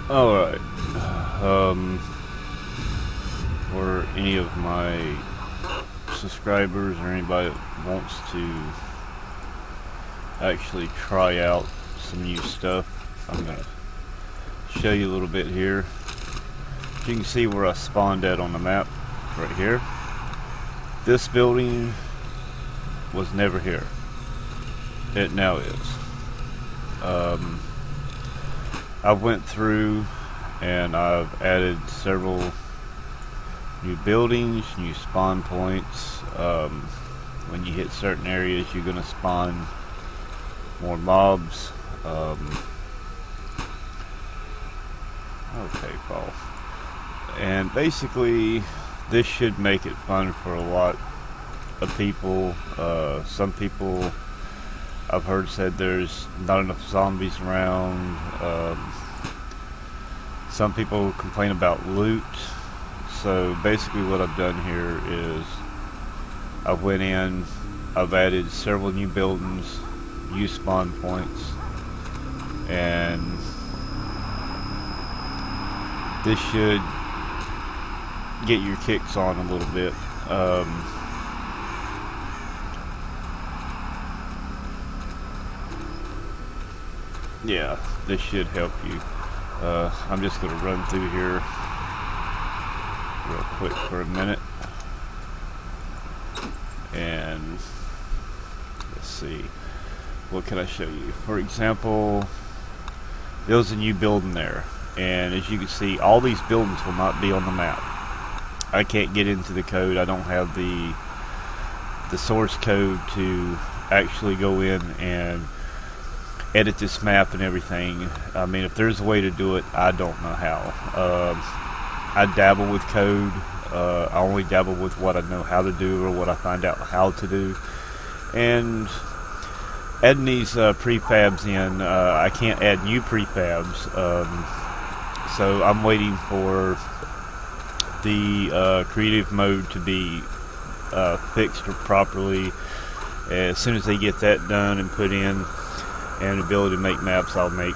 Alright. For any of my subscribers or anybody that wants to actually try out some new stuff, I'm going to show you a little bit here. You can see where I spawned at on the map, right here. This building was never here. It now is. I went through and I've added several new buildings, new spawn points. When you hit certain areas, you're going to spawn more mobs. Okay, Paul. And basically, this should make it fun for a lot of people. Some people I've heard said there's not enough zombies around. Some people complain about loot. So basically what I've done here is I went in, I've added several new buildings, new spawn points, and this should get your kicks on a little bit. Yeah, this should help you. I'm just going to run through here real quick for a minute, and let's see, what can I show you? For example, there's a new building there, and as you can see, all these buildings will not be on the map. I can't get into the code. I don't have the source code to actually go in and edit this map and everything. I mean, if there's a way to do it, I don't know how. I dabble with code. I only dabble with what I know how to do or what I find out how to do. And adding these prefabs in, I can't add new prefabs. So I'm waiting for the creative mode to be fixed properly. As soon as they get that done and put in, and the ability to make maps, I'll make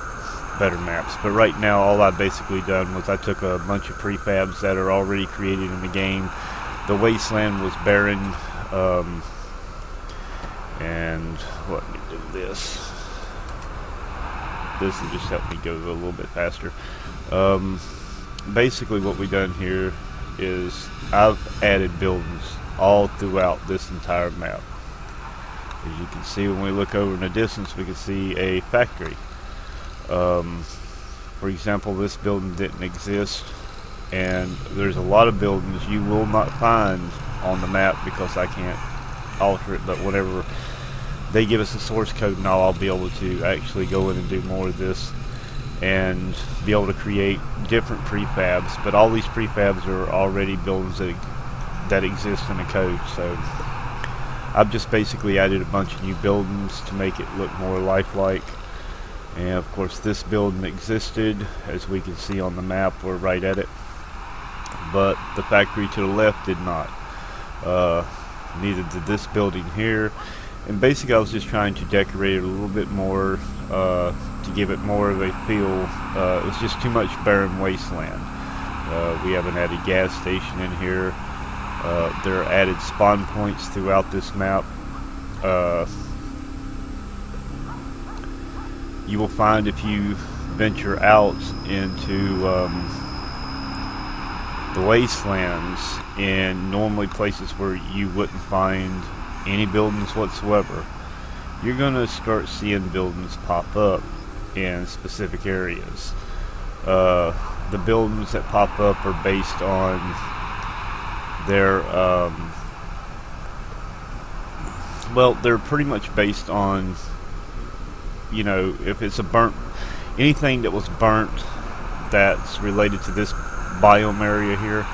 better maps. But right now, all I've basically done was I took a bunch of prefabs that are already created in the game. The wasteland was barren, and let me do this. This will just help me go a little bit faster. Basically, what we've done here is I've added buildings all throughout this entire map. As you can see, when we look over in the distance, we can see a factory. For example, this building didn't exist, and there's a lot of buildings you will not find on the map because I can't alter it. But whenever they give us a source code and all, I'll be able to actually go in and do more of this and be able to create different prefabs. But all these prefabs are already buildings that exist in the code. So I've just basically added a bunch of new buildings to make it look more lifelike. And of course, this building existed, as we can see on the map. We're right at it, but the factory to the left did not. Neither did this building here. And basically, I was just trying to decorate it a little bit more to give it more of a feel. It was just too much barren wasteland. We have an added gas station in here. There are added spawn points throughout this map. You will find if you venture out into the wastelands and normally places where you wouldn't find any buildings whatsoever, you're going to start seeing buildings pop up in specific areas. The buildings that pop up are based on their well, they're pretty much based on, you know, if it's a burnt, anything that was burnt that's related to this biome area here,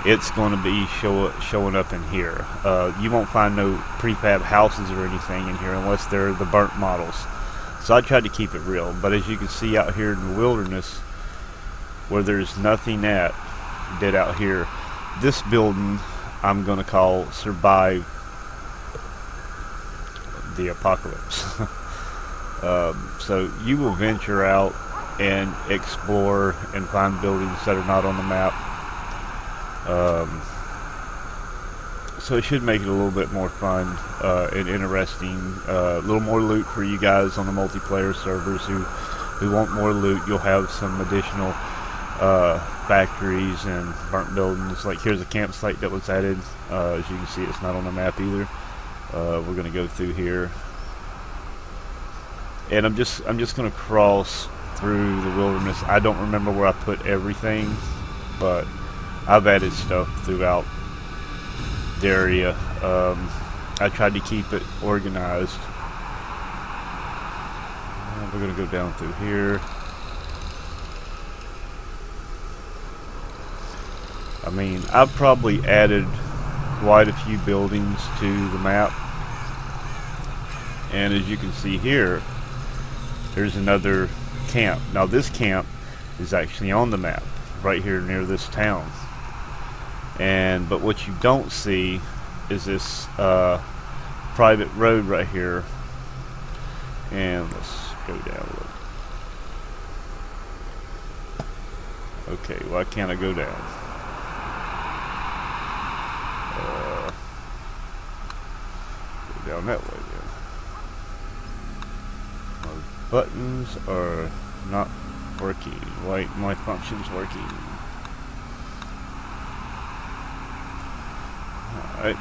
it's going to be showing up in here. You won't find no prefab houses or anything in here unless they're the burnt models. So I tried to keep it real, but as you can see out here in the wilderness, where there's nothing dead out here, this building I'm going to call Survive the Apocalypse. So you will venture out and explore and find buildings that are not on the map. So it should make it a little bit more fun and interesting. A little more loot for you guys on the multiplayer servers who want more loot. You'll have some additional factories and burnt buildings. Like here's a campsite that was added. As you can see, it's not on the map either. We're gonna go through here, and I'm just gonna cross through the wilderness. I don't remember where I put everything, but I've added stuff throughout the area. I tried to keep it organized. And we're gonna go down through here. I mean, I've probably added quite a few buildings to the map, and as you can see here, there's another camp. Now this camp is actually on the map right here near this town, but what you don't see is this private road right here. And let's go down a little. Okay, why can't I go down? Go down that way then. My buttons are not working. Why my function's working? Alright.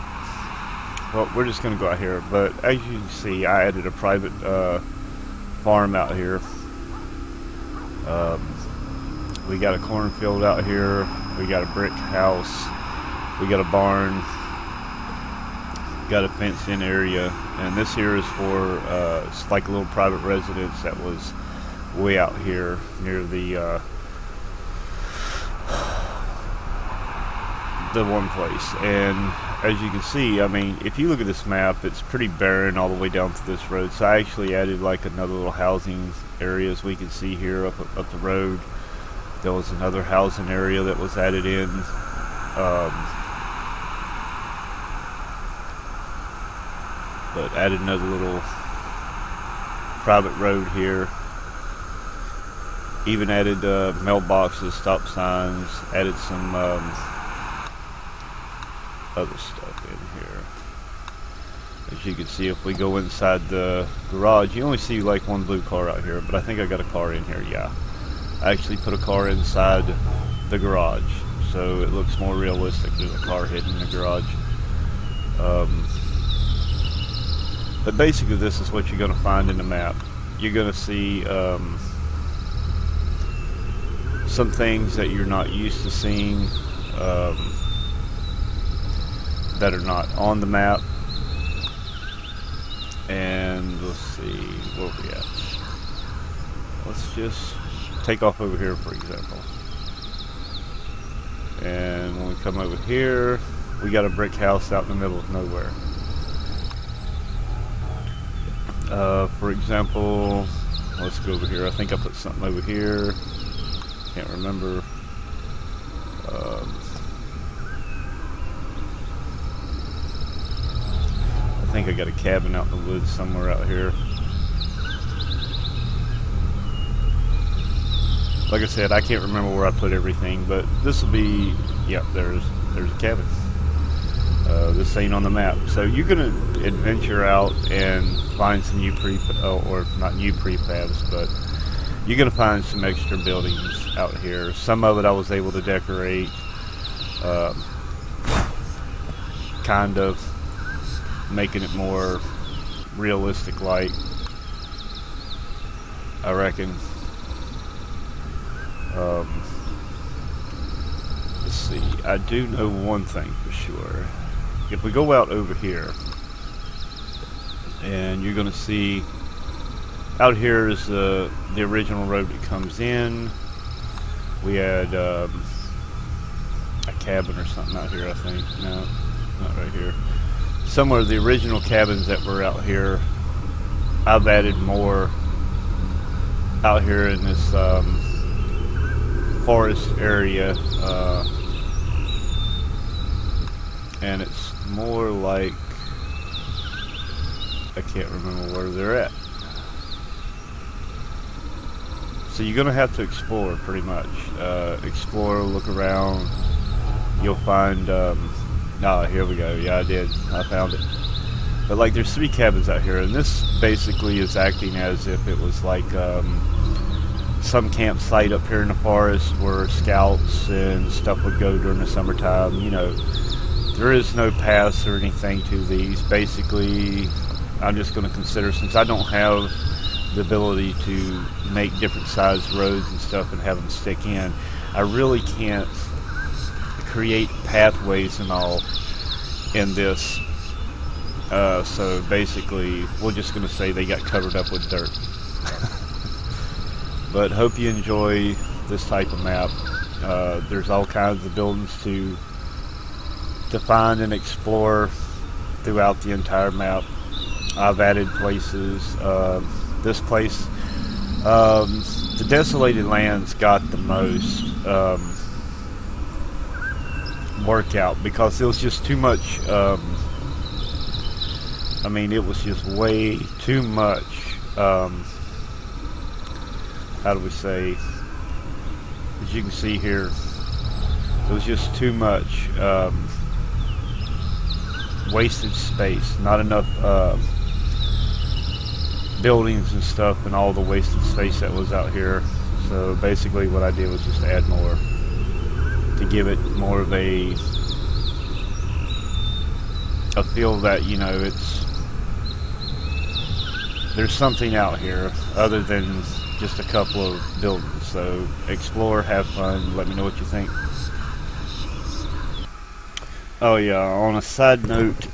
Well, we're just gonna go out here, but as you can see, I added a private farm out here. We got a cornfield out here. We got a brick house. We got a barn. Got a fenced-in area, and this here is for it's like a little private residence that was way out here near the one place. And as you can see, I mean, if you look at this map, it's pretty barren all the way down to this road. So I actually added like another little housing area, as we can see here up the road. There was another housing area that was added in. But added another little private road here. Even added mailboxes, stop signs, added some other stuff in here. As you can see, if we go inside the garage, you only see like one blue car out here, but I think I got a car in here. Yeah, I actually put a car inside the garage, so it looks more realistic. There's a car hidden in the garage. But basically, this is what you're going to find in the map. You're going to see some things that you're not used to seeing that are not on the map. And let's see, where are we at? Let's just take off over here, for example. And when we come over here, we got a brick house out in the middle of nowhere. For example, let's go over here. I think I put something over here. Can't remember. I think I got a cabin out in the woods somewhere out here. Like I said, I can't remember where I put everything, but this will be, yeah, there's a cabin. This ain't on the map, so you're gonna adventure out and find some new or not new prefabs, but you're gonna find some extra buildings out here. Some of it I was able to decorate, kind of making it more realistic, like, I reckon. Let's see, I do know one thing for sure. If we go out over here, and you're going to see out here is the original road that comes in. We had a cabin or something out here, I think. No, not right here. Somewhere the original cabins that were out here, I've added more out here in this forest area, and it's more like, I can't remember where they're at. So you're gonna have to explore pretty much. Explore, look around. You'll find. Here we go. Yeah, I did. I found it. But like, there's 3 cabins out here, and this basically is acting as if it was like some campsite up here in the forest where scouts and stuff would go during the summertime. You know, there is no paths or anything to these. Basically, I'm just going to consider, since I don't have the ability to make different sized roads and stuff and have them stick in, I really can't create pathways and all in this. So basically, we're just going to say they got covered up with dirt. But hope you enjoy this type of map. There's all kinds of buildings to find and explore throughout the entire map. I've added places. This place, the Desolated Lands got the most workout because it was just too much. I mean, it was just way too much. How do we say? As you can see here, it was just too much wasted space. Not enough buildings and stuff, and all the wasted space that was out here. So basically, what I did was just add more to give it more of a feel that, you know, there's something out here other than just a couple of buildings. So explore, have fun, let me know what you think. Oh yeah, on a side note,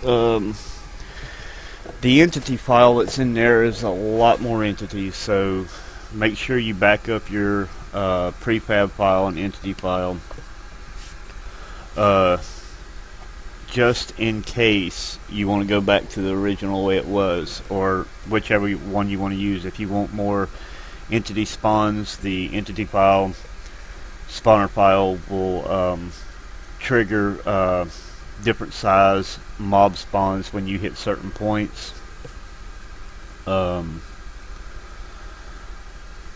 the entity file that's in there is a lot more entities, so make sure you back up your prefab file and entity file just in case you want to go back to the original way it was, or whichever one you want to use. If you want more entity spawns, the entity file spawner file will trigger different size mob spawns when you hit certain points.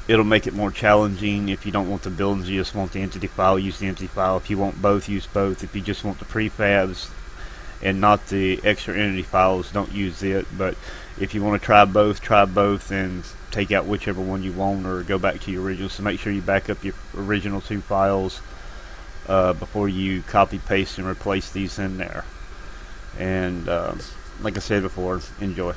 It'll make it more challenging. If you don't want the buildings, you just want the entity file, use the entity file. If you want both, use both. If you just want the prefabs and not the extra entity files, don't use it. But if you want to try both and take out whichever one you want, or go back to your original. So make sure you back up your original 2 files before you copy, paste, and replace these in there. And like I said before, enjoy.